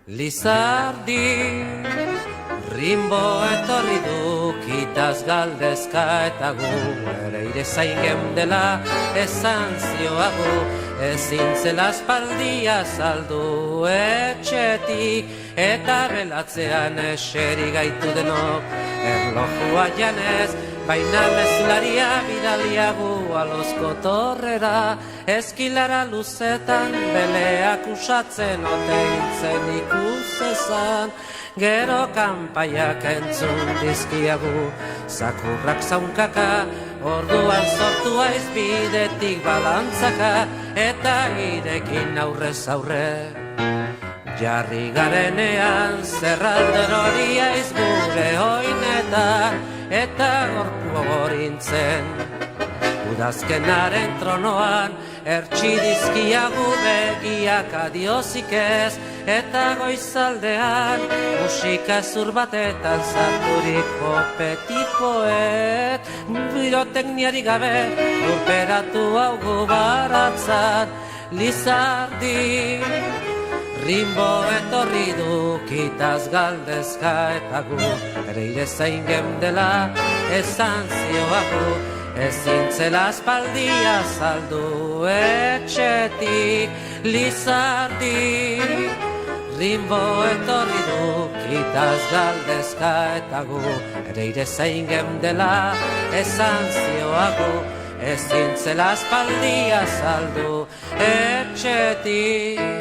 Lizardi, Rimbo etorri du, kitaz galdezka eta gu, ere ire zain geundela esan zioagu, ezin zela aspaldia saldu etxetik, eta belatzean eseri gaitu denok, erlojua janez, baina mezularia bidaliagu alozko torrera, eskilara luzetan beleak usatzen oteintzen ikusezan, gero kanpaiak entzun dizkiagu, zakurrak zaunkaka, orduan sortu aiz bidetik balantzaka, eta irekin aurrez aurre. Jarri garenean zerralder hori aiz gure oinetan, eta gorpu gorintzen. Udazkenaren tronoan, ertsi dizkiagu begiak adiozik ez, eta goizaldean, musika zur batetan zarturiko petikoet, birotekniari gabe, lurperatu haugu baratzat, Lizardi. Rimbo etorri du, kitaz galdezka eta gu, ere ire zain geundela esan zioagu, ezin zela aspaldia saldu etxetik, Lizardi. Rimbo etorri du, kitaz galdezka eta gu, ere ire zain geundela esan zioagu, ezin zela aspaldia saldu etxetik.